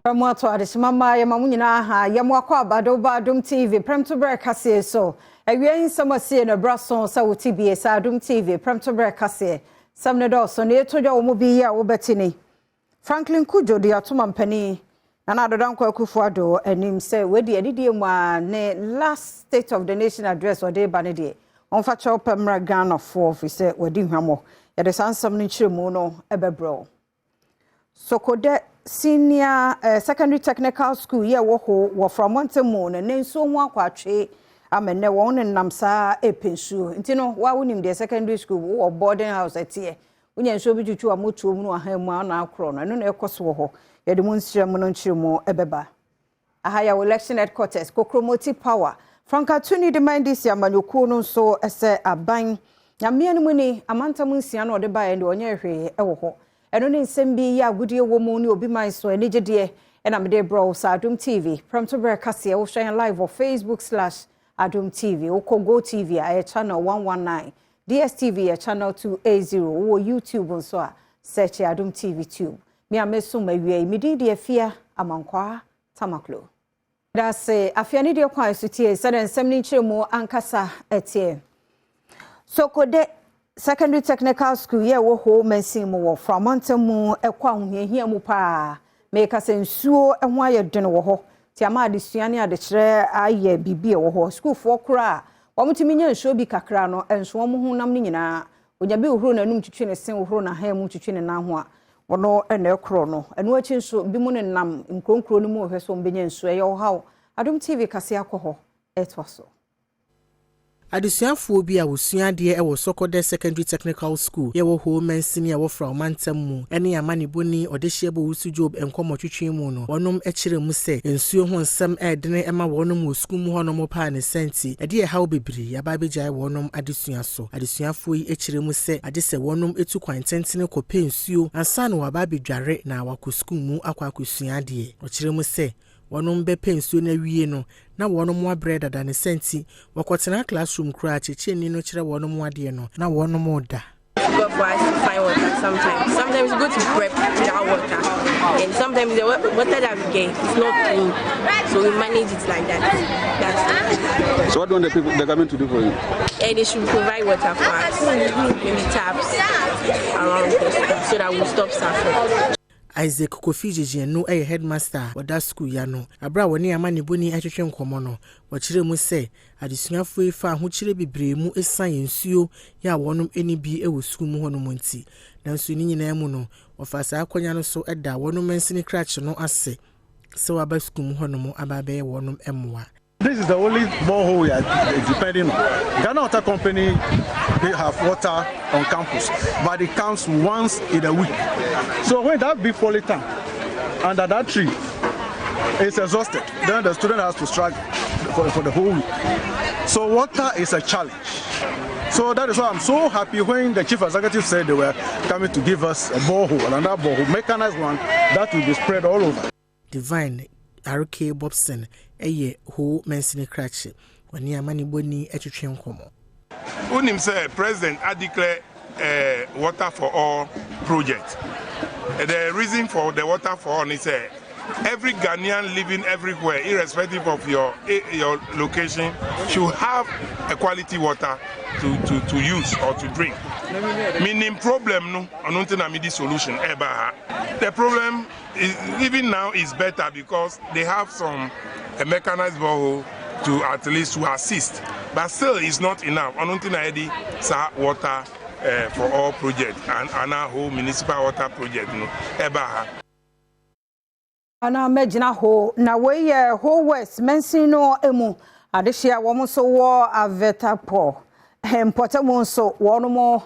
Premtobre adishimama ya mamunyina ha ya mwakwa Adom TV Premtobre Kasee so ewie nsamasie na brason sa wotibie sa Adom TV Premtobre Kasee samne do so ne etoja wo bi ya wo betini Franklin Kujo de atoma mpani na adodan kwa Kufuado anim se wedi adidie mu a ne last state of the nation address ode ba ne de onfa cho pemra Ghana for fi se wedi hwamo ya de sansam ne chiremu no ebebro Sokode Senior Secondary Technical School ye wo from Montemu ne nso ho akwatwe amene won namsa epensu ntino wa wonim de secondary school wo boarding house atie wonya nso bi twetwe amotuo mu no ahamu na akro no no ekoso ho ye de munsirem no nchiremu ebeba ahaya election headquarters kokromoti power franka tuni demand this yamanyoku no so ese aban nyamia no mu ni amanta munsia no de bae de onye hwe ewo ho eno ne nsem bi ya agudie wo mu ni obi man so ene gede ena Midday bro sa Adom TV Premtobre Kasee wo share live on Facebook/Adom TV wo Go TV a channel 119 DSTV a channel 280 wo YouTube nso a search Adom TV tube me ameso mawie midi de afia amankwa tamaklo da se afia ne de kwa sutie se den nsem ni chiremu ankasa etie Sokode Secondary Technical School ye wo ho mansin mu wo from Montemu ekwa hohiahia mu pa me ka se nsuo eho aye dwene wo ho ti ama adesua ne adekire aye bibie wo ho school fo kura wo mutimi nya nsuo bi kakra no enso wo ho nam ne nyina onya bi ohuro na num twitwe ne sen ohuro na ha mu twitwe ne na ho a wono ene ekro no eno achi nso bi mu ne nam nkronkro no mu ohweso mbenya nsuo ye wo ha Adom TV Kasee akoho etwaso Adusuafo bi a wosua de e wo Sokode Secondary Technical School ye wo ho mansin ye wo fra Mantam ene amaniboni odehye bo wusu job enkomotwetwe mu no wonom ekire mu se ensuo ho nsem edene ema wonom osku mu honom pa ne senti ede ye hawo bebiri ya ba begyae wonom adesua so adusuafo yi ekire mu se ade se wonom etu kwantentene kope ensuo ansa na waba bedware na wakosku mu akwakosua de okire mu se wonom be pensuo na wie no na wonom wa bread da ne senti wakotena classroom kura checheni no kire wonom wade no na wonom oda go for us to find water sometimes. Sometimes we go to prep without water. And sometimes the water that we get is not clean. So we manage it like that. That's it. So what do the government to do for you? And they should provide water for us. Maybe taps around us so that we'll stop suffering. Isaac Kofijiji no headmaster oda school ya no abra woni amaniboni atwetwe nkomo no wakire mu se adesuafo ifa ahokyire bebre mu esan yensuo ya wonum eni bi ewo school mu hono monti nanso ni nyina mu no ofasa akonya no so eda wonum ensini crutch no ase se waba school mu hono mu ababe wonum emwa. This is the only borehole we are depending on. Ghana Water Company, they have water on campus, but it comes once in a week. So when that big polytank under that tree is exhausted, then the student has to struggle for the whole week. So water is a challenge. So that is why I'm so happy when the chief executive said they were coming to give us a borehole, another borehole, mechanized one that will be spread all over. Divine RK Bobson eye ho mensini crutch wani amaniboni etwetwe nkomo unim say president I declare water for all project. The reason for the water for all is every Ghanaian living everywhere, irrespective of your location, should have a quality water to use or to drink. Meaning problem no anunti na midi solution eba. The problem is even now is better because they have some mechanized borehole to at least to assist, but still it's not enough. Anunti na edi sa water for all project and our whole municipal water project no eba. Ana mejina ho na we ho west mensino emu adehia wo so wo avetapo empotemo so wono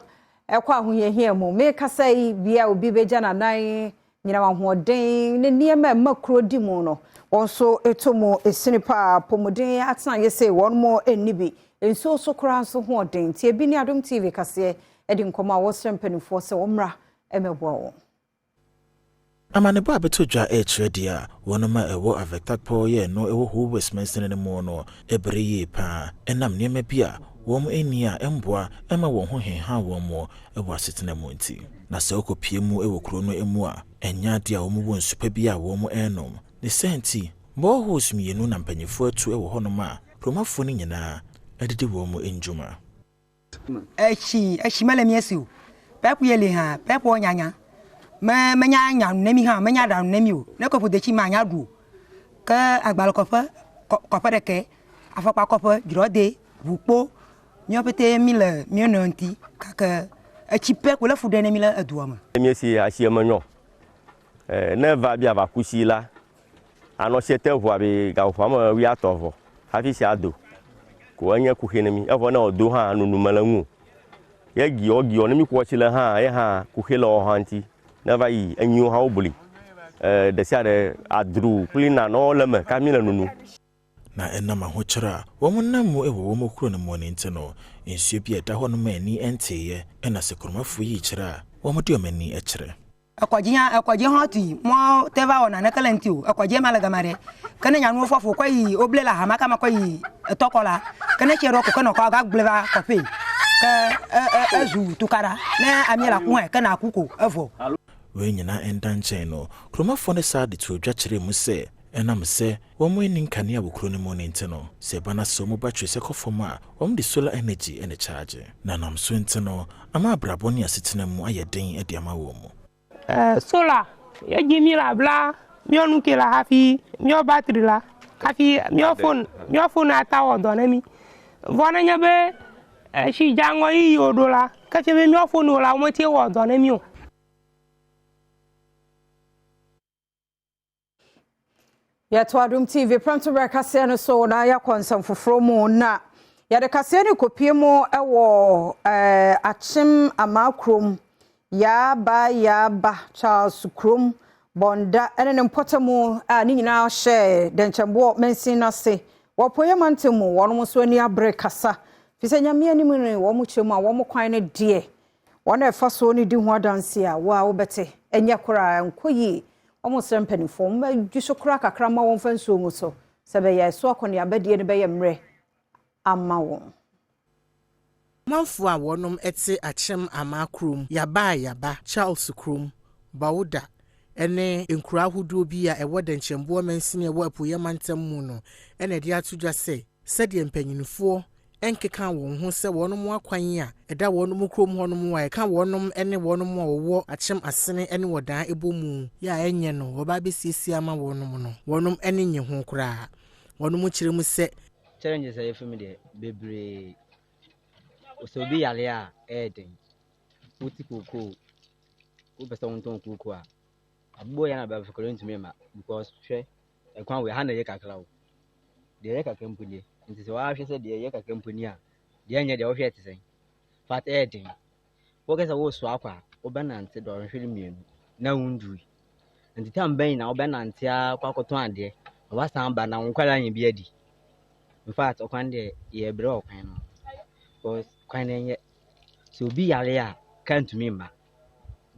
ekwa ahoyehia mu me kasai bia obi beja na nan nyina wahoden ne niema makro di mu no wonso etomo esinipa pomoden atena yese wono enibi enso so kra so hoden tie bi ni Adom TV Kasee edi nkoma wo srempanifo se womra emebo wo Amanebo abetodwa dia wonoma ewo avektakpo ye no ewo ho Westminster ne mo no ebreye pa enam niema bia wom enia emboa ema wo ho henha wo mo ewo asetena mo nti na se okopie mu ewo kro no emu a enya dia wo mo wonsupa bia wo mo enom ne senti boreholes mienu na mpanyefo atu ewo honoma promafo ni nyina edede wo mu enjuma echi mele miesiu pepu yele ha pepu nyanya menya nya nemi ha menya da nemi o ne ko podechi ma nya du ka agbal kofa de ke afapa kofa jrode bupo nyopete mile miononti kaka echi pepu le fude ne mile aduama miesi asiemanyo ne va bia va kusila ano sete vo bi ga fama wi atovo hafi si ado ko anya ku henemi evo na odo ha nunu malangu ye gi ogi mi ko chile ha ye ha ku helo hanti na va yi anyu ha obuli de sia de adru klina no leme kamila nunu na enama ho kyera wo monam mu ewo wo mokro ne mo ne nteno ensuo bi eta ho no mani enteye ena sekromafo yi kyera wo mo de omani ekyere akwaje hoti mo teva ona na kalenti akwaje malagamare kana nya no fofo kwai oblela ha maka makwai tokola kana chero ko kana ko ga gbleva kofi ka azu tukara na amiela ku he kana akuko evo we nyina endanchen no kromafo ne sa de to dwakere mu se enam se wo mo eni nkane abokro ne mo ne nteno se bana so mo battery se kofoma wo de solar energy ene charge na nam so nteno ama abrabo ne asetena mu ayeden ade ama wo mu solar ya gimi la bla mio nuke la hafi mio battery la hafi mio phone ata odo mi vona nyabe shi jango yi odola ka fe mio phone la mo ti odo na mi o ya to Adom TV Premtobre Kasee no so na ya konsam foforo mu na ya de Kasee ni kopie mu ewo achim amakrom ya ba Charles Krom bonda ene ne mpotamu ni nyina hye denchembo mensin na se wopoye mantemu wono so ani abre kasa fise nyame ani mu ne wo mu chemu a wo mu kwan ne de wona efa so ni di ho adanse a wa wo bete enya kora nkoyi omo sempanifo ma dwusokora kakra ma won fansuo mu so sebe ye so akone abadie ne be ye mre ama won manfo a wonom ete achem amakrom yaba Charles Krom bawuda ene enkura hudo bi a ewo denchembo mansini ewo apoye mantam mu no ene de atudwa se de empanyinfo enkeka won ho se wonom akwan a eda wonom krom honom wa eka wonom ene wonom wo achem asene ene wodan ebomu ya enye no wo ba besisi ama wonom no wonom ene nye ho kura wonom kiremu se challenges ayi for me de bebre so bi yale a eden uti koko u pesa wonton koko a abo ya na ba fikoro ntumi ma because hwe ekwan we ha na ye kakra o de ye kakra mpuni nti se wa hwe se de ye kakra mpuni a de anya de wo hwe tesen fat eden wo kesa wo so akwa wo benante do hwe mienu na wundui nti tam ben na wo benante a kwakoton ade wo san ba na wonkwala nya bi adi in fact okwan de ye bre okwan no because kwan enye so bi yale a can't remember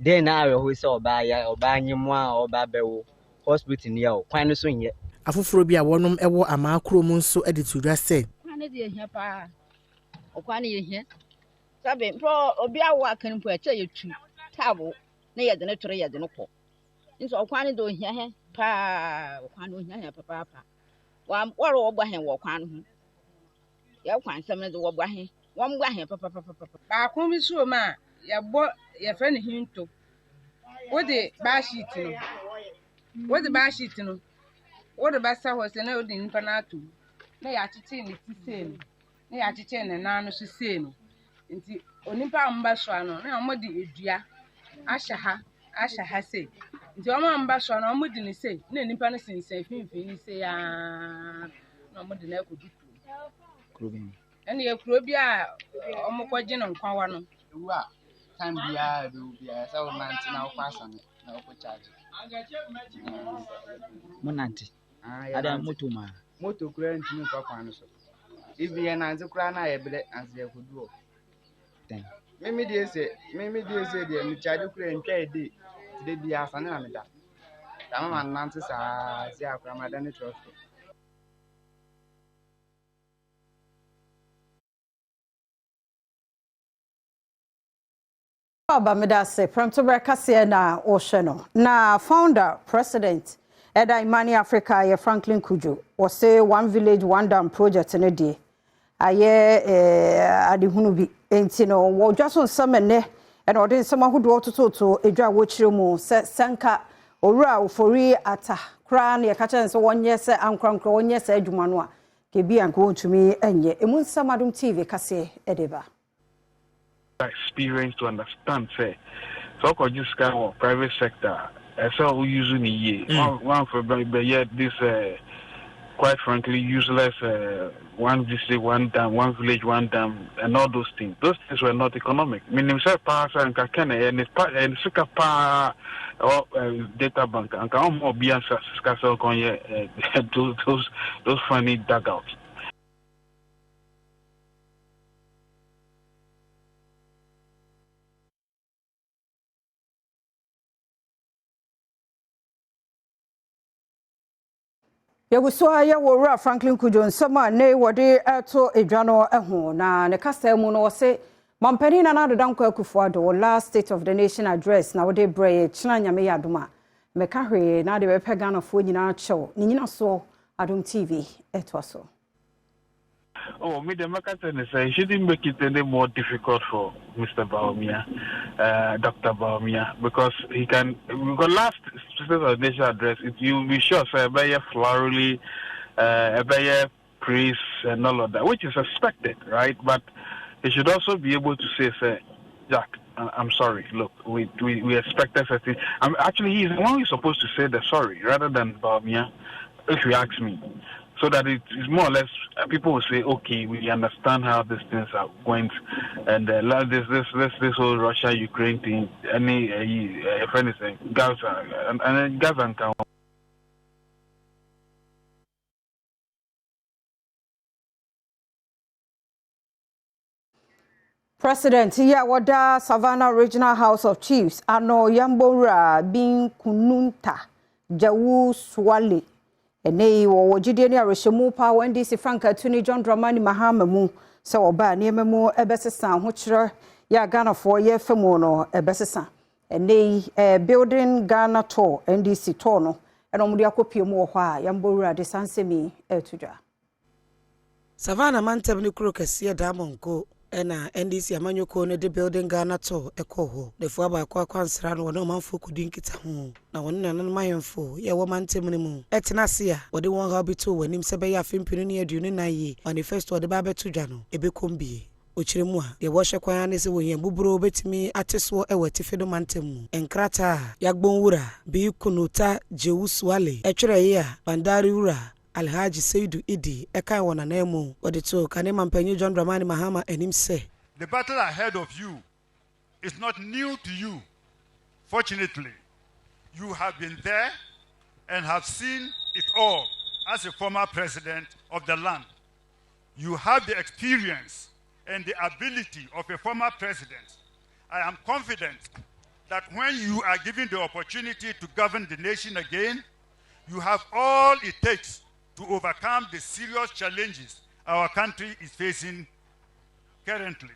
then na we say oba ya oba nyemu a oba bewo hospital ni ya o kwan no so nye afoforo bi a wonom ewo amakrom nso ede tudwa se kwan de ehia pa okwan ye ehia sabe pro obi awo akanpo a che yetu tabo na ye de ne tore ye de no ko nso okwan de ohia he pa okwan ohia he papa wa woro wo gba he wo kwan ho ya kwan sem ne de wo gba he wo mgba he papa ba ko mi so ma ya bo ya fe ne hinto wode ba sheet no wode ba sa ho se na wode nipa na ato na ya chiche ne ti se no na ya chiche ne na no so se no nti onipa mba so ano na mo de edua ahya ha se nti o ma mba so ano mo de ne se na nipa no sinsen finfin ni se ya na mo de na akodu krobi ene ye kuro bi a omukwaje no nkwawa no ewu a time bia do bia sa wo nanti na wo kwasa na wo charge mo nanti ada moto kura ntimi kwa kwano so ibi ye nanti kura na ye bele anse ye kodu o ten mimi die se die mi charge kura ntwa ede de bia asane na meda ta mama nanti sa si akura madane trust Baba Midday Premtobre Kasee na Osheno na founder president Eda Imani Africa ye Franklin Kujo or say one village one dam project in a day. Aye adihunu bi enti no wo dwaso samene e no den sama hodo to edwa wo kire mu senka owura ofori ata kra na ye ka chen se wonye se ankrankra wonye se adwuma no a ke bi anko wontumi enye emu nsamadum TV Kasee edeba experience to understand say so ko just kind of private sector so we using ye one for this quite frankly useless one district one dam one village one dam and all those things were not economic meaning say pass and can and suka pa or data bank and can more be answers those funny dugouts. Yaguswa ya wora Franklin Kujo nsama ne wode eto edwano eho na ne kasa mu no se mampani na nadodanko akufuado last state of the nation address na wode breye china nyame yadoma meka hwe na de bepe Ghana fo nyina chew ni nyina so Adom TV eto so. Oh, Midday say shouldn't make it any more difficult for Mr. Bawumia, Dr. Bawumia, because he can. Because last State of the Nation address, you'll be sure say a florally, a praise and all of that, which is expected, right? But he should also be able to say, Jack, I'm sorry. Look, we expected something. Actually, he's the one who's supposed to say the sorry rather than Bawumia, if you ask me. So that it is more or less people will say, okay, we understand how these things are going, and this whole Russia-Ukraine thing, any if anything, Gaza and Gaza and Town. President Yawada Savannah Regional House of Chiefs ano Yambora bin Kununta Jawu Swale. Ene wo jide ni arehemu pa NDC Franka Tuni John Dramani Mahama mu se oba niema mu ebesesa ho kire ya Ghana for ye femu no ebesesa ene building Ghana tour NDC tour no eno mu de akopie mu ho a yambowura de sansemi etudwa Savannah mantem ni kuro Kasee damonko ena NDC amanyoko no de building Ghana tour ekoho defo aba kwansra no wono manfo kudin kita ho na wono nanan mayemfo ye wo mantem ni mu etenase a wode won ha beto wanim se be ya fempinu ne aduonu na yi manifesto de ba betudwa no ebekombie ochiremu a de wo hwekwan ne se wo yen buburo betimi ateso ewatifedo mantem mu enkrata yagbonwura bi kunuta jewuswale etwere ye a bandari wura Alhaji Seidu Idi eka wona na emu odito kane mampanyi John Dramani Mahama enim se the battle ahead of you is not new to you. Fortunately, you have been there and have seen it all as a former president of the land. You have the experience and the ability of a former president. I am confident that when you are given the opportunity to govern the nation again, you have all it takes to overcome the serious challenges our country is facing currently.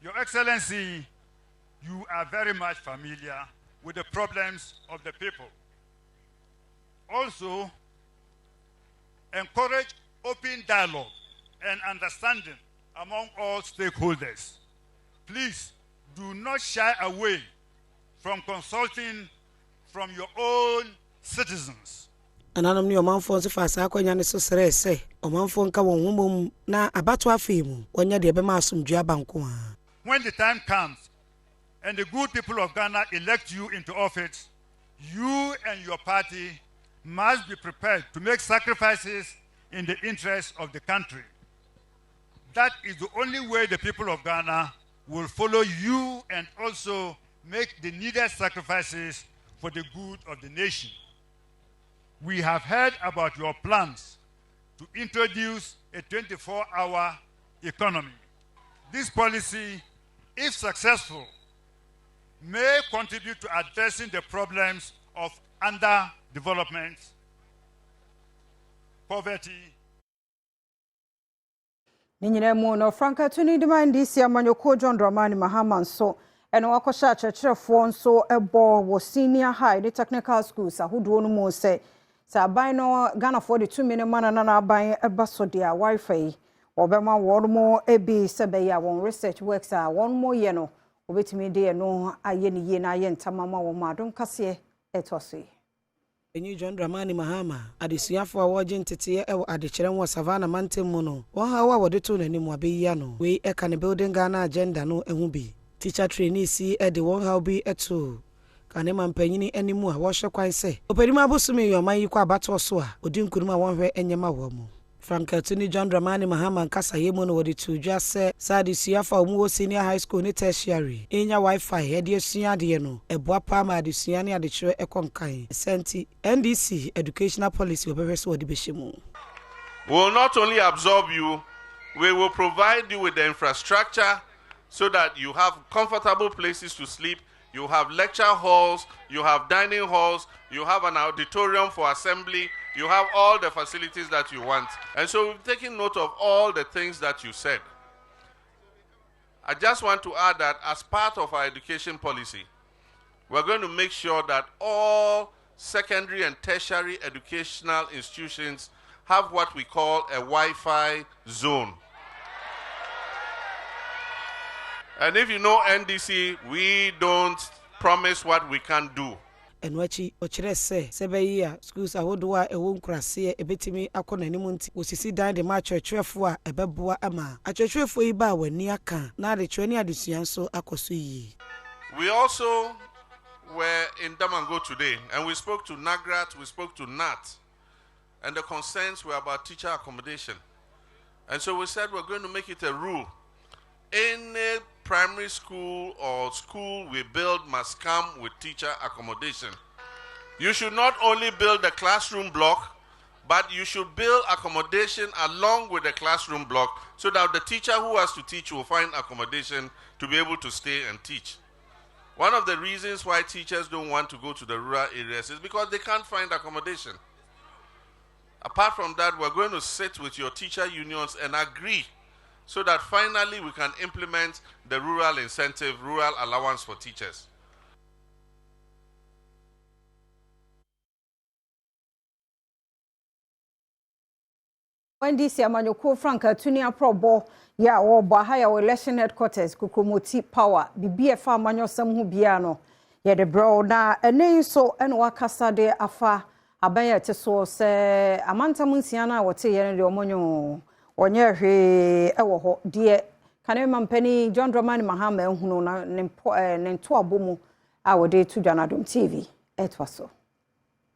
Your Excellency, you are very much familiar with the problems of the people. Also, encourage open dialogue and understanding among all stakeholders. Please do not shy away from consulting from your own citizens. Ananom ni omanfo nso fa sa akwanya ne so sere se omanfo nka won humom na abato afemu onya de be ma asomdua banko a. When the time comes and the good people of Ghana elect you into office, you and your party must be prepared to make sacrifices in the interest of the country. That is the only way the people of Ghana will follow you and also make the needed sacrifices for the good of the nation. We have heard about your plans to introduce a 24-hour economy. This policy, if successful, may contribute to addressing the problems of underdevelopment, poverty. Ninyine mu no Franka Tuni demand this year Manyoko John Dramani Mahama so eno akosha akyerɛkyerɛfoɔ nso ɛbɔ wɔ senior high ne technical schools ahodoɔ no mu sɛ aban no Ghana for the 2 minute man na aban ɛba so dia Wi-Fi obema wɔn mo ebi sɛ bɛyɛ wɔn research works a wɔn mo yɛ no obetumi de no ayɛ ne yie na ayɛ ntamama wɔn Adom Kasee ɛtɔ so yi. Enyi John Dramani Mahama adesuafo a wɔgye ntete ɛwɔ adekyerɛ wɔ Savannah Mountain mu no wɔn ha wa wɔde to n'anim abɛyia no we ɛka ne building Ghana agenda no ɛho bi teacher trainee si ɛde wɔn ha bi ɛto kanema mpanyini animu a wɔhwɛ kwan sɛ operima abosumi yɔman yi kɔ abato so a odi nkuruma wɔn hwɛ enyema wɔ mu Frankatuni John Dramani Mahama Kasee mu no wɔde to dwa sɛ adesuafo a wɔn senior high school ne tertiary enya Wi-Fi ɛde asua adeɛ no ɛboa pa ma adesua ne adekyerɛ ɛkɔnkan senti NDC educational policy wɔbɛhwɛ so wɔde bɛhyɛ mu. We will not only absorb you, we will provide you with the infrastructure so that you have comfortable places to sleep, you have lecture halls, you have dining halls, you have an auditorium for assembly, you have all the facilities that you want. And so we've taken note of all the things that you said. I just want to add that as part of our education policy, we're going to make sure that all secondary and tertiary educational institutions have what we call a Wi-Fi zone. And if you know NDC, we don't promise what we can't do. Enwachi ochire sebeya schools ahodo a ewo nkurase ebetimi akona nimu nti osisi dan de ma churchwefo a ebeboa ama achurchwefo yi ba wani aka na de chwani adesua nso akoso yi. We also were in Damango today and we spoke to Nagrat, we spoke to Nat, and the concerns were about teacher accommodation. And so we said we're going to make it a rule. Any primary school or school we build must come with teacher accommodation. You should not only build the classroom block, but you should build accommodation along with the classroom block so that the teacher who has to teach will find accommodation to be able to stay and teach. One of the reasons why teachers don't want to go to the rural areas is because they can't find accommodation. Apart from that, we're going to sit with your teacher unions and agree so that finally we can implement the rural incentive, rural allowance for teachers. When this Amanyoko Frankatuni aprobo ya oba haya election headquarters kukumoti power BBF amanyo samhu biano ye de bro na ene so ene wakasa de afa abaya te so se amanta munsia na wote ye de omonyo onye hwe ewo ho de kanema mpani John Dramani Mahama ehunu na ne nto abomu a wode to Adom TV etwaso.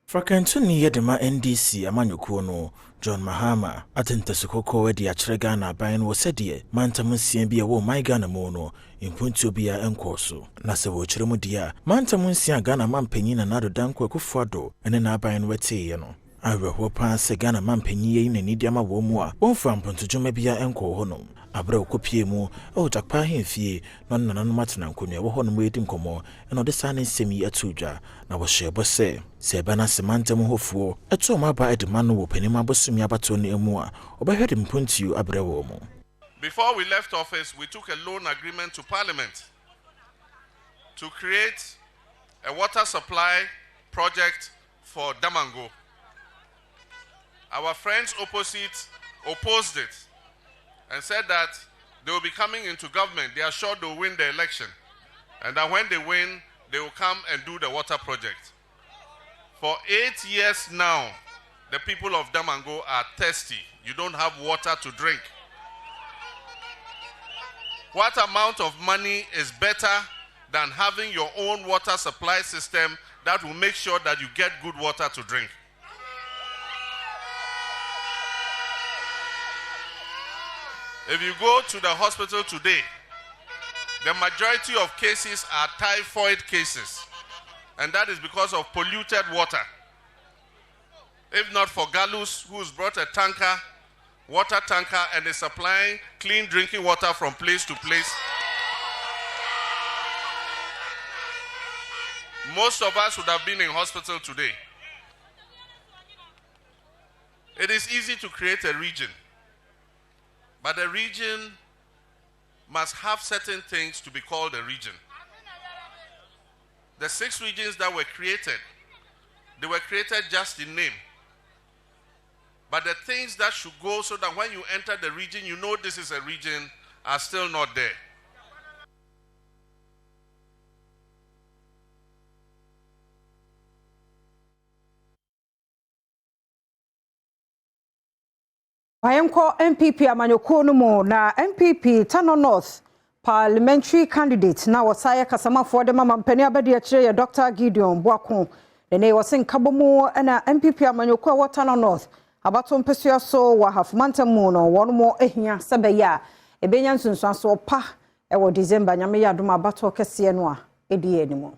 Frankantuni yedema NDC amanyoko no John Mahama atentasukoko wedi akyere Ghana aban wo sedie mantamunsia bi ewo my Ghana mu no impuntu bia enkoso na se wo kyere mu dia mantamunsia Ghana mampanyin na nado danko akufuado ene na aban no weteye no aweho pa se Ghana mampanyin yi na nidiama wo mu a wonfa mpontojuma bia enko honom abra okopie mu o jakpa hemfie no nananom matena nkonua wo honom edi nkomo eno de sane nsemi atudwa na wo hyebo se bana semantam hofuo eto ma ba edema no wo panima bosumi abato ne emu a obehwede mpontiu abra wo mu. Before we left office, we took a loan agreement to Parliament to create a water supply project for Damango. Our friends opposite opposed it and said that they will be coming into government. They are sure they will win the election. And that when they win, they will come and do the water project. For 8 years now, the people of Damango are thirsty. You don't have water to drink. What amount of money is better than having your own water supply system that will make sure that you get good water to drink? If you go to the hospital today, the majority of cases are typhoid cases. And that is because of polluted water. If not for Galus, who's brought a water tanker, and is supplying clean drinking water from place to place, most of us would have been in hospital today. It is easy to create a region, but a region must have certain things to be called a region. The 6 regions that were created, they were created just in name. But the things that should go so that when you enter the region, you know this is a region, are still not there. Wayenko MPP amanyoko no mu na MPP Tano North parliamentary candidate na wasaya kasamafo de mama mpani abadi akire ya Dr. Gideon Boako ne wose nkabomu na MPP amanyoko wa Tano North abato mpesua so wa hafumantamu no wono mo ehia sebeya ebenya nsunsuaso pa ewo December nyame ya dum abato kese no a edie nimu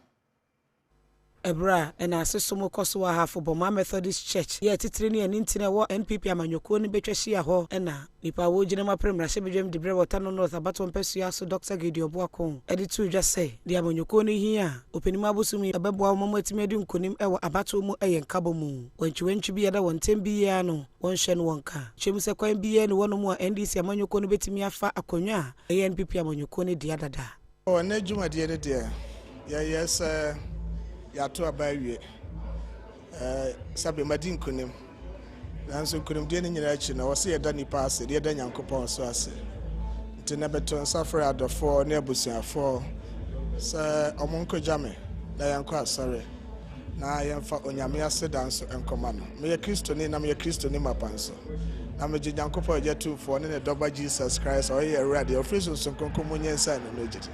Ebra ena asesomo koso wa half Boma Methodist Church ye titire ne nintine wo MPP amanyoko ni betwahia ho ena nipa wo gine maprem rahye bedwem dibre wota no North abato mpesua so Dr. Gideon Boako edi tu dwa se di amanyoko ni hia openim abosumi abeboa mo matimi edi nkonim ewo abato mu eye nkabo mu wanchi bi yada wontem bi ya no wonhye no wonka chemu se kwan bi ye ne wono mu a NDC amanyoko no betimi afa akonwa eye NPP amanyoko ni dia dada o na dwuma die ne dia yes ya to abawie sabe madin kunim nanso kunim die ne nyina achi na wose yeda nipa ase de yeda nyankopon so ase nti na beton safre adofo na abusuafo sa omonko jame na yanko asore na yemfa onyame ase danso enkoma no me Kristo ni na me Kristo ni mapanso na me nyankopon je tufo ne doba Jesus Christ o ye ready ofriso so konkomo nyensa no jiti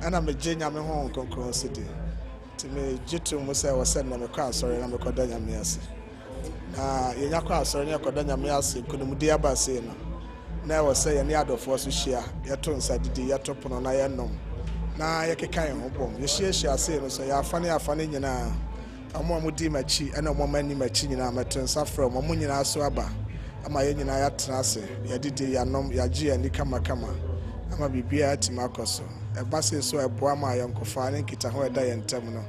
ana me je nyame ho konkon sidi me jitu musa wase na me kwa asore na me koda nyame ase na yenya kwa asore na koda nyame ase kunumudi abase no na wase ye ne adofo so hia yeto nsadidi yetopono na yenom na yekekan ho bom ye hia ase no so ya afane nyina amo amudi machi ana mo mani machi nyina meto nsafro mo nyina so aba ama ye nyina ya tena ase ye didi yanom ya gi ani kama ama bibia atimakoso ebase so eboa ma yonkofa ne kita ho eda yentem no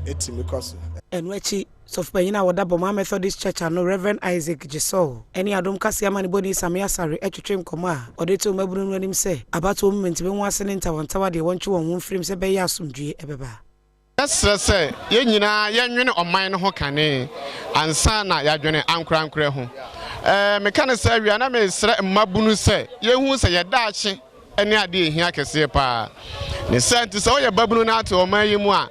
etimicoso enwechi sofpanyina woda Boma Methodist Church no Reverend Isaac Gisol eni Adom Kasee amani boni Samia Sare etwetwe nkoma a odeto mabunu no anim se abato moment be ho ase ne ntawantawa de wonche won mfrim se be ya asomdue ebeba se ye nyina ye nwene oman no ho kane ansa na ya dwene ankurankure ho meka ne se awia na me sre mabunu se ye hu se ye daache eni ade ehia kese pa ne sent se oye babunu na ato oman yi mu a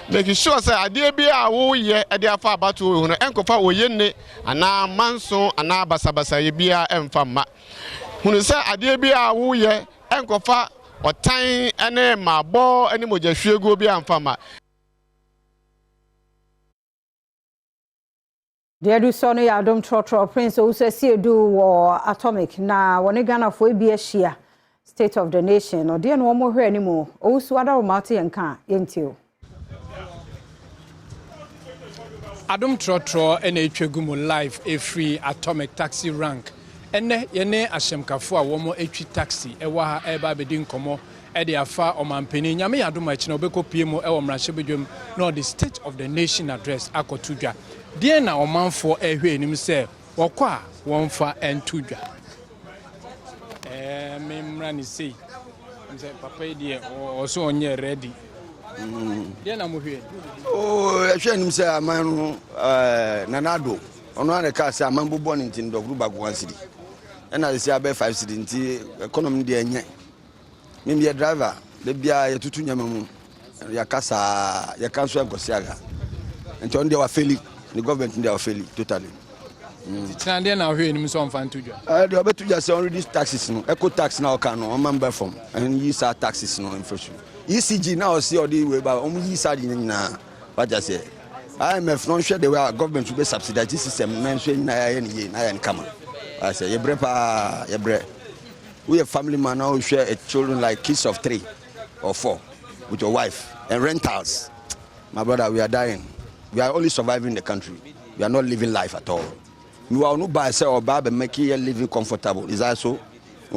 make sure say ade bia wo ye ade afa abato wo no enkofa oyenne ana manso ana basabasa ye bia emfa ma hunu se ade bia wo ye enkofa otan ene mabo ene mogahwiego bia emfa ma Dear do so no ya Adom trotro Prince o se si edu wo Atomic na woni Ghana fo e bia hia State of the Nation or dear no mo hwe animo o su ada romate yenka yentio Adom trotro ena etwegumu live a free Atomic taxi rank ene yene ahyemkafo a wo mo etwi taxi ewa ha eba bedi nkomo e de afa omampeni nyame yadom achi na obekopie mu e wo mrahye bedwam no the State of the Nation address akotudwa dear na omanfo ehwe enim se wokọ a wonfa entudwa memra ni sei nse papa die o so onye ready dear na mo hwe ehwe enim se aman nanado ono ane ka se aman bobo ni ntin dogru bagwan sidi ena se abe 5 sidi nti economy de enye mimi ye driver le bia ye tutu nyama mu ya kasa ya kanso egosiaga nti on de wa feli the government they are failing totally. Tande na hwe nim so mfa ntudwa. They obetudwa say on reduce taxes no. Eco tax now can no member from and use our taxes no inflation. ECG now see all the way ba use our nyina. What I say. IMF no share the way our government should be subsidize this system men so na yen kama. I say ye bre. We a family man now share a children like kids of 3 or 4 with your wife and rentals. My brother, we are dying. We are only surviving the country. We are not living life at all. We are not by say or by making your living comfortable. Is that so? I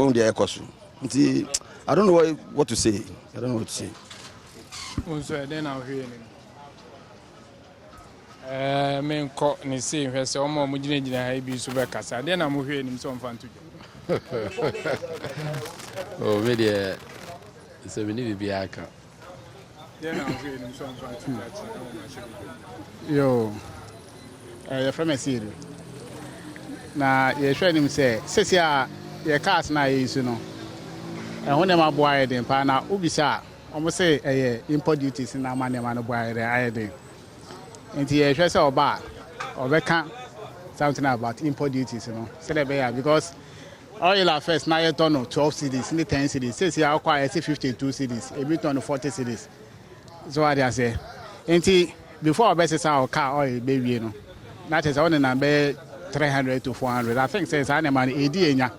don't know what to say. I don't know what to say. Then I'll hear him. Men caught ni say we say omo mo gina ha bi so be kasa. Then I'm hearing him so mfa ntudwa. Oh, me dey say we need be aka. Yo, you're from a city. Now, you're showing him say, Cecia, your cars now is, you know. And when I'm boy, then, Pana, Ubisa, almost say, import duties in our money, man, boy, the idea. And he has a bar or become something about import duties, you know. Say, because oil at first, now you don't know 12 cities, in the 10 cities. Says you acquire 52 cities, a bit on 40 cities. So what I say. And before I buy our car oil, baby, you know. That is only number 300 to 400. I think says I'm an idiot.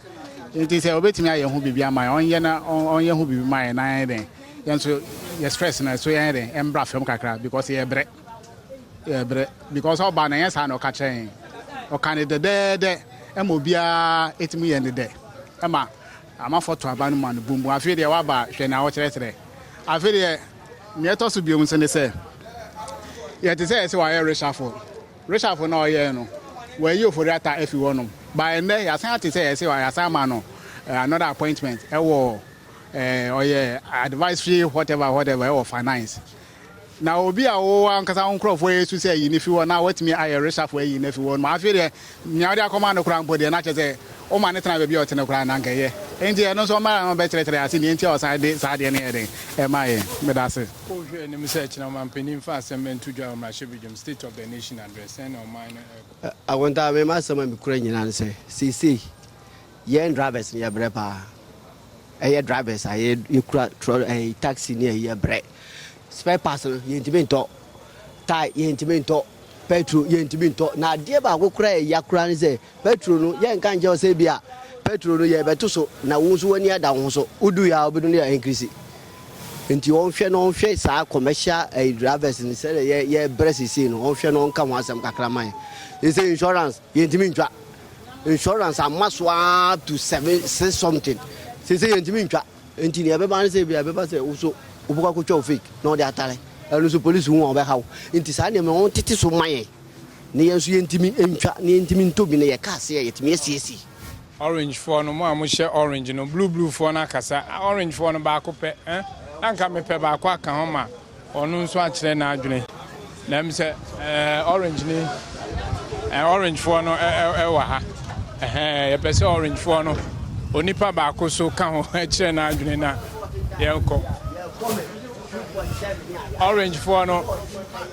It is a bit me who be my own yana on you who be my nine. And so you're stressing us so you're and brush from Kakra because you're bread. Because all bananas are no catching. Or can it the day and will be 8 million a day. Emma, I'm a photo of man boom. I feel the waba, she now today. I feel the near to be on Sunday say. Yet it says why I reshuffle no, you know. Where you for that if you want them. By and day, I can't say I am another appointment. Or advisory, whatever, or finance. Now, be a one because I don't crop for you to say if you want now, what me I reshuffle in if you want. My fear, now they command the crown body and not say, oh, man, it's not a beauty in the crown. Anke, and there no so man better as in the interior side, side anything. Am I? But that's it. Oh, you research now, I'm penning fast and meant to join my State of the Nation address and on mine. I want to have my son Ukrainian and say, see, yen drivers near Brepa. A drivers, I had you a taxi near your bread. Spare parcel, yentimento, tie yentimento, petrol yentimento. Now, dear Bago cry, Yakran say, petrol, yan can't just say, Bia, petrol, yeah, but so now who's 1 year down so, Udu ya, Budunia increase it. Into your own face, our commercial drivers and say, yeah, breast is in, ocean on come once some cacramai. They say insurance, yentimento. Insurance, I must want to 6 something. They say yentimento. Until you ever say, Bia, say, also. Ubuka kucho fake no de atare elu police hu obe hawo nti sa ne me won tete so maye ne yensu yentimi entwa ne yentimi ntobi ne ye Kasee yetimi esiesi orange for no mo amhye orange no blue for na kasa orange for no ba ko pe anka me pe ba ko aka ho ma onu nso a kire na adwene na me se orange ni orange for no wa ha ye pe se orange for no onipa ba ko so ka ho kire na adwene na ye nko orange for no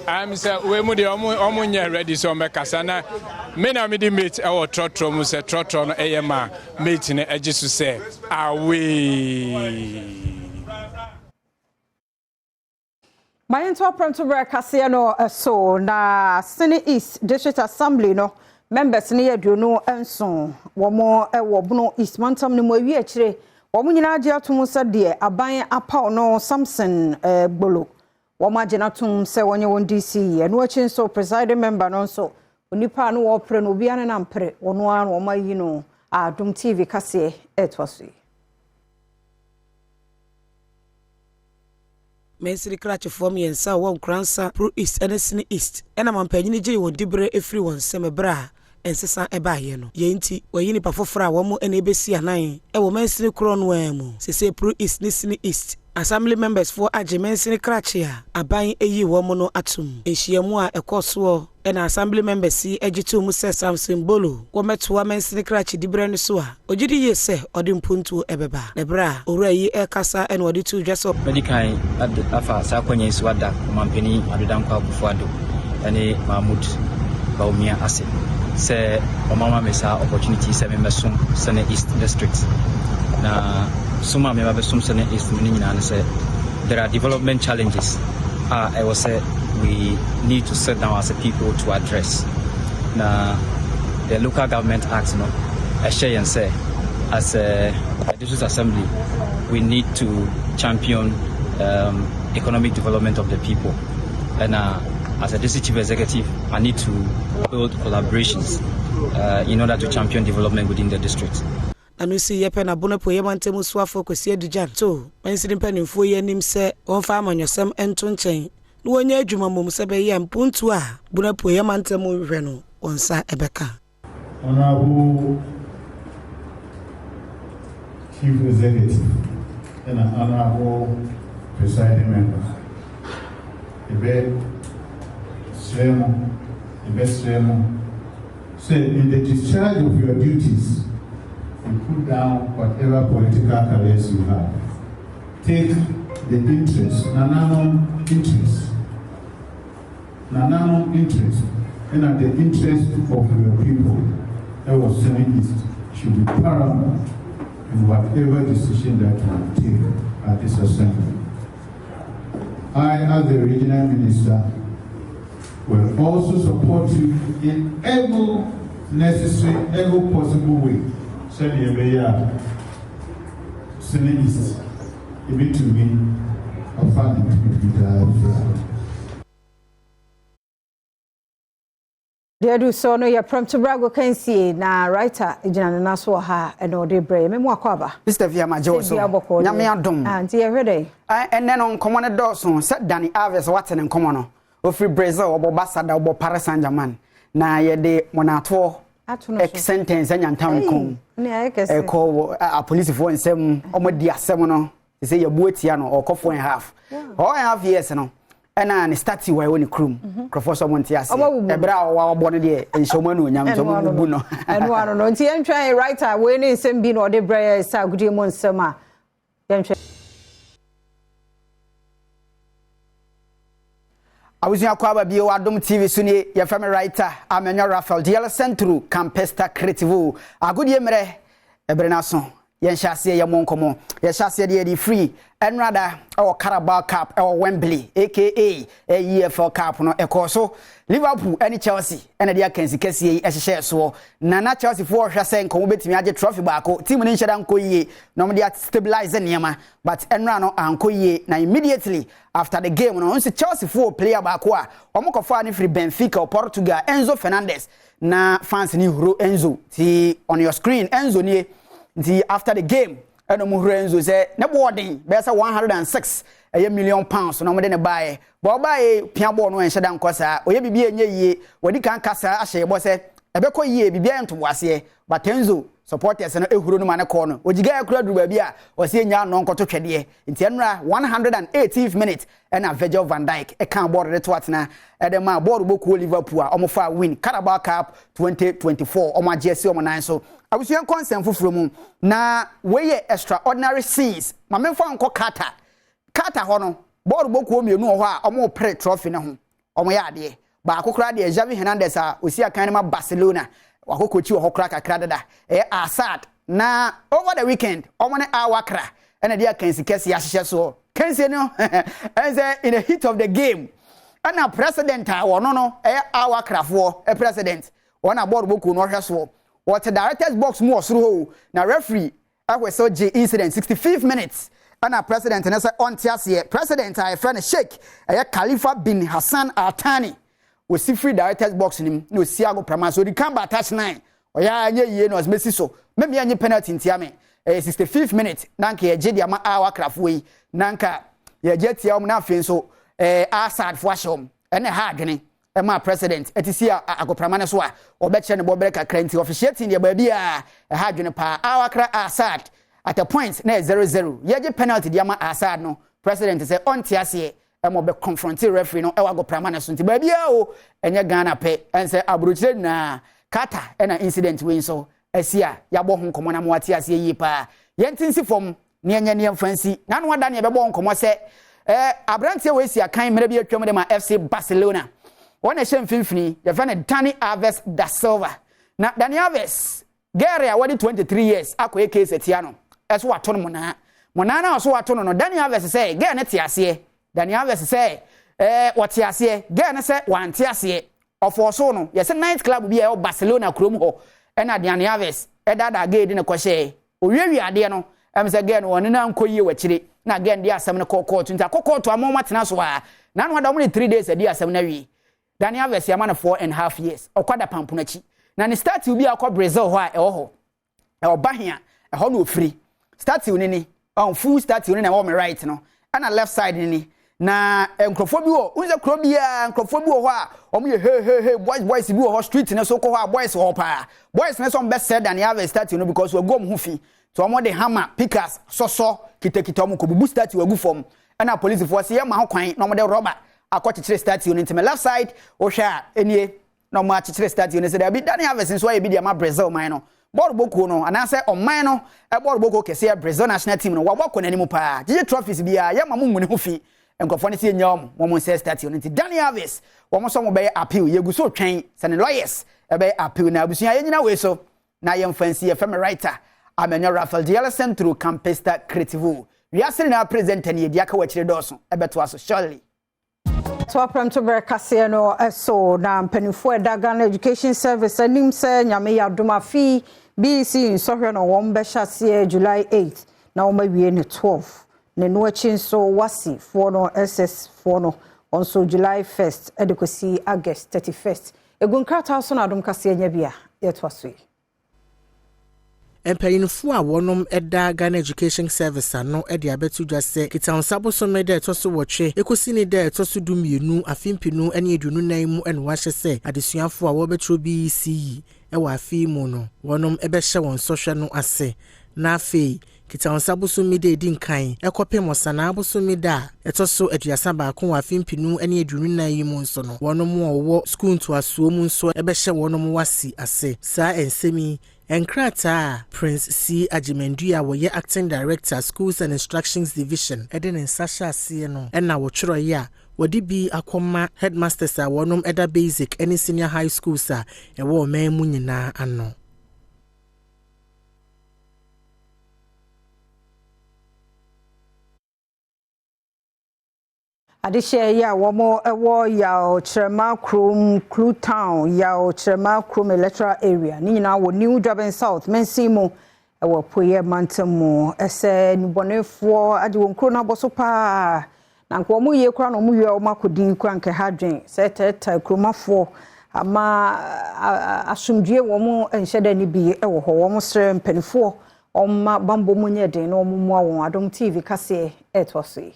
I'm say we mu de omunye ready so me kasa na me na me di mate e wo trotro mu say trotro no eyema mate ne agisu say away my into Premtobre Kasee no so na Sene East District Assembly no members ne aduonu enso wo mo e wo Bono East mantam ne mo awi akire Womu nyina agye atum se de aban apa no Samson gbolo. Womu agye natum se wonye won DC eno achi so presiding member no so onipa no wo pre no obi ane na mpre wono an wo mayi no Adom TV Kasee etwaso. Mensiri krache form yensa wo nkransa Pro East and Sene East ena mampanyini gye won dibre efri won semebra ensesa ebaye no ye nti wayini pafofra wo mo ene besi anan e wo Mensiri kro no amu sese Pro East ni Sene East assembly members for age Mensiri krache a aban eyi wo mo no atum ehyiamu a ekoso ena assembly members si egitu mu se Samson bolo wo metoa Mensiri krache dibre no so a ogidi ye se odi mpuntu ebeba nebra owura yi ekasa ena odi tu dweso medical afa sa kwanya isu ada mampeni adodankwa kufuado ene Mahmoud Baumia ase say omama mesa opportunity se me mesum Sene East district na suma me ba sum Sene East me nyina say there are development challenges I was say we need to sit down as a people to address na the local government act no I share and say as a district assembly we need to champion economic development of the people and as a district chief executive, I need to build collaborations in order to champion development within the district. And we see yepe na bono po yemantemu swafo kwesi adujan so Mensiri mpanimfo ye nim se wonfa amanyosem ento nchen no wonya adwuma mom se be ye mpuntu a bono po yemantemu hwe no wonsa ebeka. Honorable Chief Executive and honorable presiding member Say, in the discharge of your duties, you put down whatever political careers you have. Take the interest, nananum interest, and at the interest of your people, that was saying is should be paramount in whatever decision that you take at this assembly. I, as the regional minister, will also support you in every necessary, every possible way. Send your mayor, Senate East, even to me, a family to Dear so no ya Premtobre Kasee na writer ejina na so ha e no de bre me mo akwaba Mr. Viama Joso nyame adom anti ye hwede enne no nkomo ne dɔso se Dani Alves wate ne nkomo no ofri Brazil obo Basada obo Paris Saint-Germain na ye de monato sentence anyantam kom ko a police for nsem omodi asem no se ye buatia no okofo en half or half years no ena ne start why woni krum professor Montias ebra wa obo no de enshomanu nyam so bu no eno ano no nti entwan writer we ne nsem bi no de bra sa gudi mo nsem a yentwe awusia kwa ba bi Adom TV so ne ye fam writer Amenyo Rafael DL Centro Campesta Creative agudi emre ebre na so yen hyase ye monkomo ye hyase de di free enrada o Carabao Cup o Wembley aka EFL Cup no ekoso Liverpool and Chelsea and dia Kasee ehye so na Chelsea for hwase nko betimi age trophy baako team ni nhyeda nko yie no mo dia stabilize niema but enra no anko yie na immediately after the game no nso Chelsea for player baako a omokofa ni free Benfica or Portugal Enzo Fernandez na fans ni huro Enzo ti on your screen Enzo ni after the game eno mu huro Enzo say ne boarding be say 106 million pounds no mo de ne buy bo buy pia ball no enhyeda nkosa oye bibia enye yie wadi kan kasa ahye bo say ebekọ yie bibia ento wase but Enzo supporters no ehuro no mane ko no ojiga akura duru ba bia o se nya no nkoto twede nti enra 118th minute na Virgil van Dijk e kan board to atena e de ma board boku Liverpool a omofa win Carabao Cup 2024 omagesi omonan so abusuan consent fufuro mu na weye extraordinary scenes ma memfa nko kata ho no board boku omienu ho a omo pre trophy ne ho omo ya ade ba akokra de Xavi Hernandez a osi akan ma Barcelona wakokochi wo hokra kakra dada Assad na over the weekend omone awakra ena dia Kasee ahye so Kasee no enze in the heat of the game ana president a wono no awakra fo president wona board boku no hwe so what directors box mu osoro ho na referee ahweso J incident 65 minutes ana president na say on tiase president a friend Sheikh Khalifa bin Hassan Al Thani we see free directors box nim no siago prama so di kan ba touch 9 oya anye yie no asmesi so meme anye penalty ntia me 65th minute nanka ye gye ama awa krafo yi nanka ye gye tia om na afen so Assad fo ashom ene ha adwene e ma president etisi agoprama ne so a obeche ne bobere kakra nti officiating de ba bia ha adwene pa awakra Assad at a point na 0-0 ye gye penalty de ama Assad no president say on tiase emo be confronting referee no ewa go prama na so nti ba bia o enye Ghana pe ense abrochire na kata ena incident we so asia ya bo ho nkomo na mo ati ase yi pa yentinsi fom ne enye ne mfansi na no wada ne be bo nkomo se abrantie we sia kan mera bi atwam de ma FC Barcelona wona hye mfimfini ya fa ne Dani Alves da Silva na Dani Alves Garea wadi 23 years akoye case etia no eso wato no mona na so wato no Dani Alves say ge ne tiase Dani Alves say what tiase ge ne say wan tiase ofoso no yes night club bi e Barcelona krom ho ena Dani Alves dada ge de ne kwhye owiawi ade no em say ge no won na nkoyie wachire na ge ndi asem ne court nta court amoma tena so a na no adom ne 3 days adi asem na wi Dani Alves ya mana 4.5 years okwada pampunachi na ne start bi akọ Brazil ho a ho obahia ho no ofri start ni on full start ni na wo me right no ana left side ni na enkrofo bi wo unze kro bia enkrofo bi wo ho a omo ye hey boys bi wo ho street ne so ko ho a boys ho pa boys ne so best said Dani Alves start no because we go mu fi to omo de hammer pickers so kitekita omo ko bubu start we gu form ana police force ye ma ho kwan na omo de rubber akɔkyekyere statue no ntime left side ohwa enie no ma akyekyere statue no se da bi Dani Harvest so aye bi dia ma Brazil man no board boko no anase oman no board boko kese Brazil national team no wabɔ n'animu pa gye trophies bia ya ma mumune ho fi enkofo ne se nyam mo se statue no nti Dani Harvest wo mo so mo be appeal yegu so twɛn se ne lawyers be appeal na abusua yenyina we so na yem fancy FM writer amenyo Rafael Dialesen through Campesta Creative we are sitting now present and yedi aka wachire doso ebeto aso surely to Premtobre Kasee no so na mpanifo da Ghana Education Service anim se nyame ya Adom afi BC nsohwe no won be hyase July 8 na won mawie ne 12 ne no achi nso wasi for no SS for no on so July 1st edekosi August 31st egun krata so na Adom Kasee nya bia yeto aso empayinfo a wonom eda Ghana Education Service ano ede abetu dwase kitansa so mede etoso wotwe ekosi ni de etoso dumienu afimpinu ene edunu nan mu ene wahye se adesuafo a wobetro BC ewa afimu no wonom ebehye won sohwe no ase na afei kitansa so mede di nkan ekopem osana so mede etoso aduasa ba ko wa afimpinu ene edunu nan mu nso no wonom wo school to asuo mu nso ebehye wonom wasi ase saa ensemi Enkrata Prince C. Ajimendua woye acting director schools and instructions division eden in Sasha Sieno ena wochro ya wodi bi akoma headmasters a wonom eda basic any senior high schools a ewo man mu nyina ano adishe ya womo ewo ya Chirema Krom Clue Town ya Chirema Krom electoral area ni nyina wo New Durban South mensimu ewo poye mantemu ese nibonefo ade wonkro na boso pa na nko mu ye kra no mu ye o makodin kwa nke hadwen se teta kromafo ama asumdue wo mu enhyeda ni bi ewo ho wo mu sre mpanifo omma bambo munye den no mu mu awon Adom TV Kasee etwose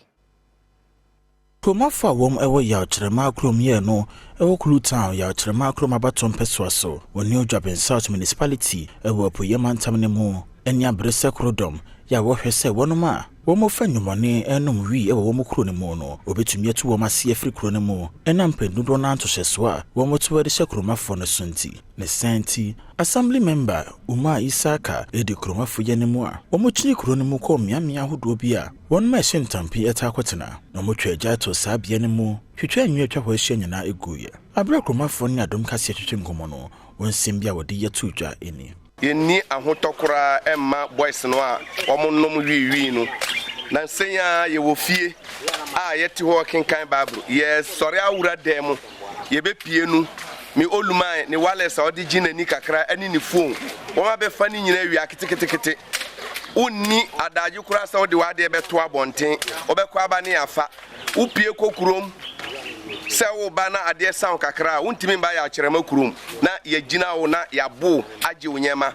Kromafo wom ewo ya Chirema Krom ye no ewo Clue Town ya Chirema Krom abatom pesoaso wo New Durban South Municipality ewo poye mantam ne mu enya brese krodom ya wo hwese wonoma wo mo fanyumone enum wi ewo wo mo kro ne mu no obetumi atu wo mase afri kro ne mu enam pendudo na antohyeso a wo mo tuwa de Kromafo no sunti ne senti assembly member Uma Isaka edi Kromafo ye ne mu a wo mo chini kro ne mu ko miamia hodo bi a won ma hyentampi eta kwetena no mo twagya to saa bia ne mu twetwa anwi atwa ho ahye nyina eguye abra Kromafo ne Adom Kasee twetwe ngomo no won simbia wode ye tudwa eni Yeni ahotokura emma boys no a omonnom wi no na nsenya ye wo fie a yeti ho kenkan bible ye sori awura dem ye bepie nu mi oluman ni wales odi ginani kakra ani ni phone wo ma be fani nyina wi aketekete onni adaji kura sa odi wade be to abonten obekwa aba ne afa upie kokurom se wo ba na ade sound kakra wontimi ba ya Chirema Krom na ye gina wo na ya bo age wonyema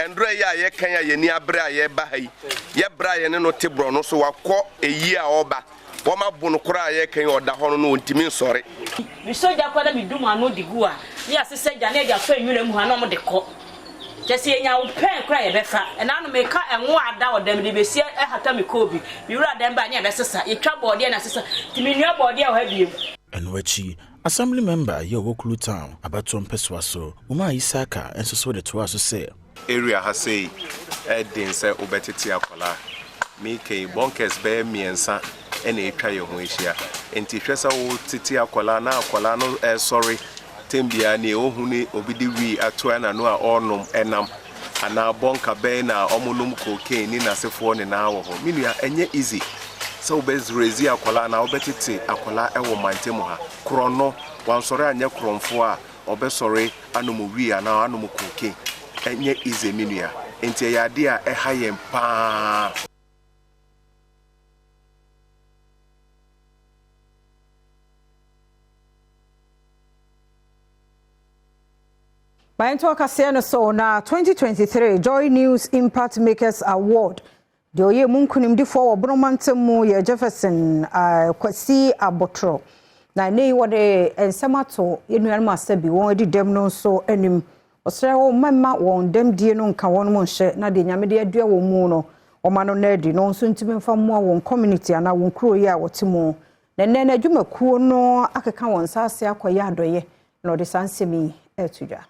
endro ya ye kan ya ni abra ye ba hai ye bra ye ne no tebro no so wakọ eyi a oba wo ma bo no kura ye kan oda ho no wontimi nsore mi soja kwa da mi dum ano digu a ni asese ja na ja so enwure mu ha no mo de kọ Kasee enya wo pen kra ye befa ena no me ka enwo ada odam de besie hata me kobi mi wura dem ba nya be sesa ye twa bode na sesa timi nua bode a ho abiem enwachi assembly member ye wo Clue Town abatom pesoaso Uma Isaka enso so de to aso se area ha sei edin se obetete akola me kai bonkers be miensa ene etwa ye ho ehia enti hwesa wo tete akola na akola no sorry tembia ne ohuni obidi wi atoa na no a onum enam ana bonka be na omunum cocaine ni na sefo ne na wo ho minua enye easy so bezrezi akola na obetete akola ewo mantemu ha krono wansore anya kromfo a obesore anomu wi ana anomu cocaine enye easy minua enti ya de a ehayem pa Bainto Kasee no so na 2023 Joy News Impact Makers Award. De oye munkunimdifo wo Bromantamu ye Jefferson Kasee abotro. Na nei wode ensamato yenuan master bi won edi dem no so anim. Osre wo mamma won dem die no nka won mo hye na de nyame de adua wo mu no. Oma no na di no so ntimi mfa mo won community ana won kro ye a wotimo. na nene adwumakuo no akeka won sase akoye adoye na ode sansemi etudwa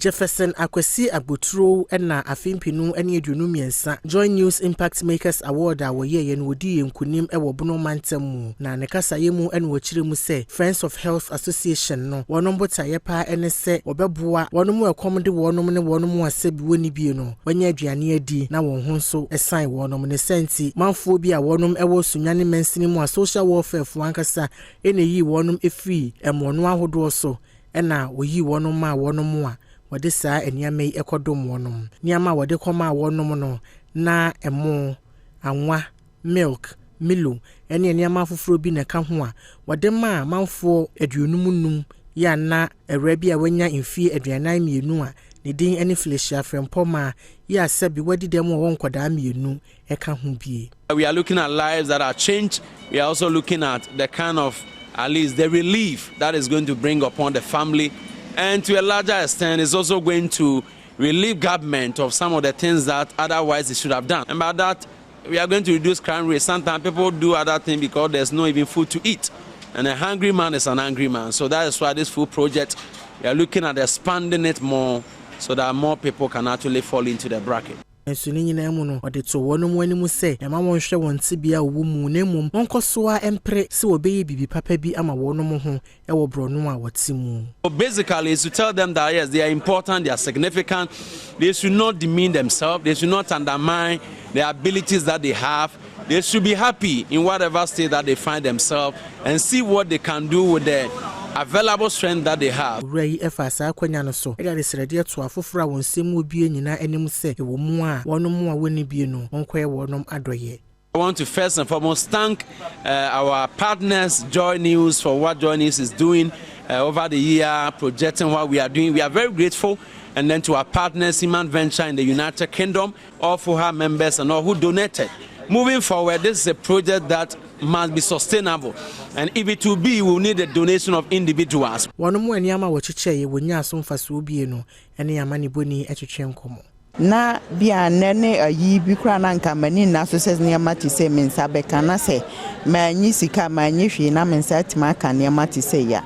Jefferson Akwesi Agboturo na afimpinu ene aduonu miensa Joint News Impact Makers Award a woye ye no wodi enkunim e wo bono mantam na ne kasaye mu ene wokire mu se Friends of Health Association no wonom botaye pa ene se obeboa wonom ekom de wonom ne wonom asebi woni bie no wanya aduane adi na won ho nso esan wonom ne senti manfo bi a wonom ewo sunyane mensini mu a social welfare fo ankasa ene yi wonom efri emono ahodo so ena woyi wonom ma wonom a wode saa eniame yi ekodom wonom niama wode koma wonom no na emo anwa milk milo ene niama foforo bi na ka ho a wode ma manfo aduonum ya na ewrabi a wanya mfie aduanan mienu a ne din ene Felicia Frempoma ya sebi wadi dem won koda mienu eka ho bie. We are looking at lives that are changed. We are also looking at the kind of at least the relief that is going to bring upon the family. And to a larger extent, it's also going to relieve government of some of the things that otherwise they should have done. And by that, we are going to reduce crime rate. Sometimes people do other things because there's no even food to eat. And a hungry man is an angry man. So that is why this food project, we are looking at expanding it more so that more people can actually fall into the bracket. Ensuni nyina mu no ode to wonom wanimu se ema wonhwe won tibia wo mu na mum wonkosoa empre se obeye bibi papa bi ama wonom ho e wo brono a wotimu. Basically is to tell them that yes, they are important, they are significant. They should not demean themselves, they should not undermine the abilities that they have. They should be happy in whatever state that they find themselves and see what they can do with the available strength that they have. Ray efasa akwanya no so. Eda de srede to afofra won semu bie nyina anim se e wo mu a wonom a woni bie no wonkoye wonom adoye. I want to first and foremost thank our partners, Joy News, for what Joy News is doing over the year, projecting what we are doing. We are very grateful. And then to our partners, Human Venture in the United Kingdom, all for her members and all who donated. Moving forward, this is a project that must be sustainable. And if it will be, we will need the donation of individuals. Wonomu eniama wochiche ye wonya asomfaso bie no ene amani boni etwetwe nkomo. Na bia nene ayi bi kra na nka mani na so se ne amati se mensa beka na se manyi sika manyi hwe na mensa atima aka ne amati se ya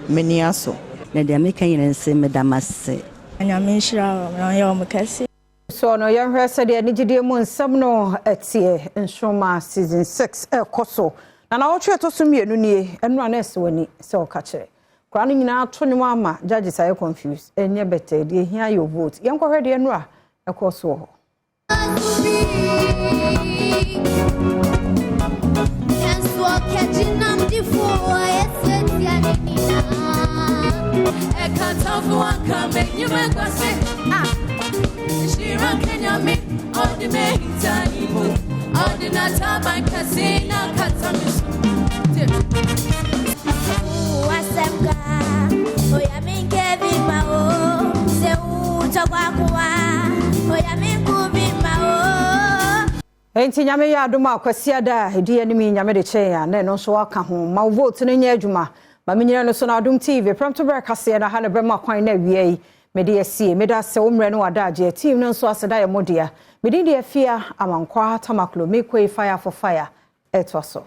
meni aso na dia meka yin se medamase anya menshira na ya omkase. So no yɛhwɛ sɛ deɛ nigidie mu nsɛm no ɛtie Nshoma season 6 ɛkɔso na wɔtwe to so mienu nie ɛno na ɛsɛ wani sɛ ɔka kyerɛ kora no nyinaa to ne ama judges ayɛ confused ɛnyɛ better deɛ hia your vote yɛnkɔhwɛ deɛ no a ɛkɔso hɔ Kasee na Kasee Enti nyame ya Adom Kasee ada hedi animi nyame de che ya na no so aka ho ma vote no nya adwuma ma menyina no so na Adom TV Premtobre Kasee na ha na brema kwan na wie Midday sie meda se omre no wada age team no so aseda ya modia Midday de afia amankwa tamaklo mekoi fire for fire etwaso